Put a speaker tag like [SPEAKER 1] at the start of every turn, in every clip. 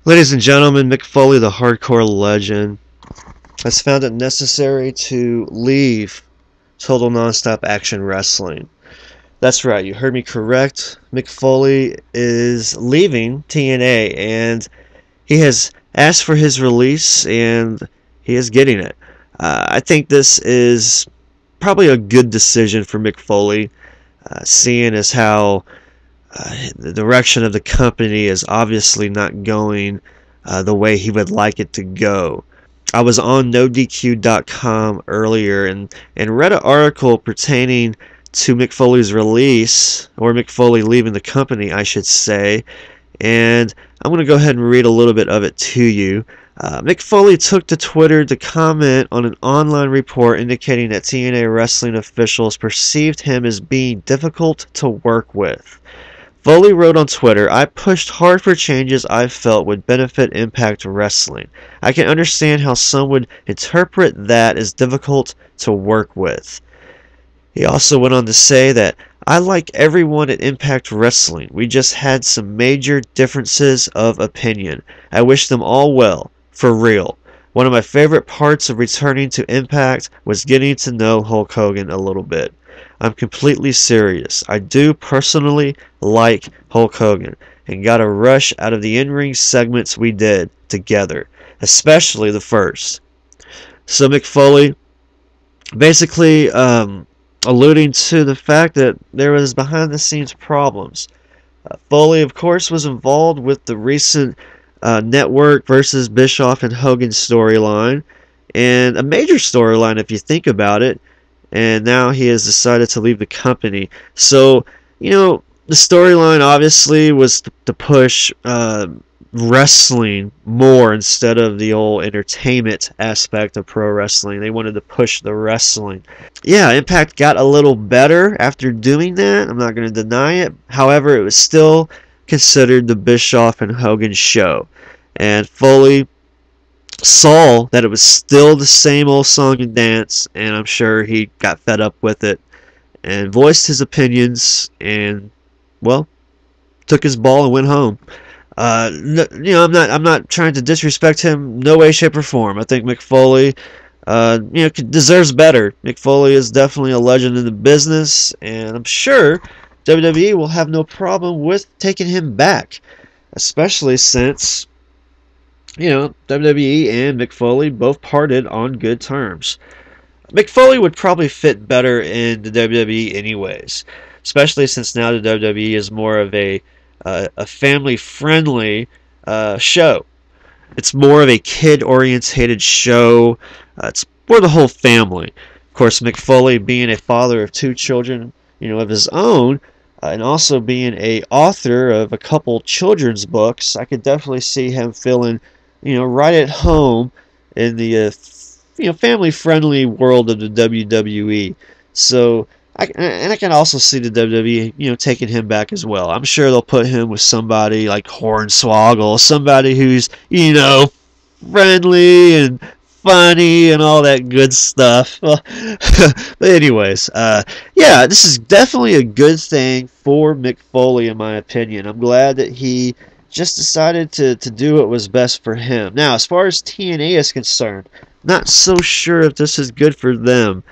[SPEAKER 1] Ladies and gentlemen, Mick Foley, the hardcore legend, has found it necessary to leave Total Nonstop Action Wrestling. That's right, you heard me correct. Mick Foley is leaving TNA, and he has asked for his release, and he is getting it. I think this is probably a good decision for Mick Foley, seeing as how the direction of the company is obviously not going the way he would like it to go. I was on NoDQ.com earlier and read an article pertaining to Mick Foley's release, or Mick Foley leaving the company, I should say, and I'm going to go ahead and read a little bit of it to you. Mick Foley took to Twitter to comment on an online report indicating that TNA wrestling officials perceived him as being difficult to work with. Foley wrote on Twitter, "I pushed hard for changes I felt would benefit Impact Wrestling. I can understand how some would interpret that as difficult to work with." He also went on to say that, "I like everyone at Impact Wrestling. We just had some major differences of opinion. I wish them all well, for real. One of my favorite parts of returning to Impact was getting to know Hulk Hogan a little bit. I'm completely serious. I do personally like Hulk Hogan and got a rush out of the in-ring segments we did together, especially the first." So Mick Foley basically alluding to the fact that there was behind-the-scenes problems. Foley, of course, was involved with the recent Network versus Bischoff and Hogan storyline, and a major storyline if you think about it. And now he has decided to leave the company. So, the storyline obviously was to push wrestling more instead of the old entertainment aspect of pro wrestling. They wanted to push the wrestling. Yeah, Impact got a little better after doing that. I'm not going to deny it. However, it was still considered the Bischoff and Hogan show. And Foley saw that it was still the same old song and dance, and I'm sure he got fed up with it and voiced his opinions and, well, took his ball and went home. I'm not trying to disrespect him, no way, shape, or form. I think Mick Foley, deserves better. Mick Foley is definitely a legend in the business, and I'm sure WWE will have no problem with taking him back, especially since WWE and Mick Foley both parted on good terms. Mick Foley would probably fit better in the WWE anyways, especially since now the WWE is more of a family-friendly show. It's more of a kid-orientated show. It's for the whole family. Of course, Mick Foley being a father of 2 children, of his own, and also being a author of a couple children's books, I could definitely see him feeling right at home in the family-friendly world of the WWE. So I can also see the WWE taking him back as well. I'm sure they'll put him with somebody like Hornswoggle, somebody who's friendly and funny and all that good stuff. But anyways, yeah, this is definitely a good thing for Mick Foley in my opinion. I'm glad that he just decided to do what was best for him. Now, as far as TNA is concerned, not so sure if this is good for them.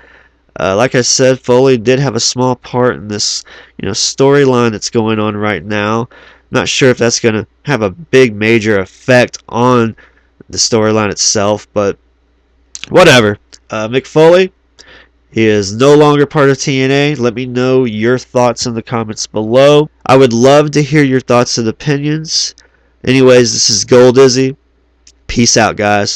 [SPEAKER 1] Like I said, Foley did have a small part in this, storyline that's going on right now. Not sure if that's going to have a big major effect on the storyline itself, but whatever. Mick Foley, he is no longer part of TNA. Let me know your thoughts in the comments below. I would love to hear your thoughts and opinions. Anyways, this is Gold Izzy. Peace out, guys.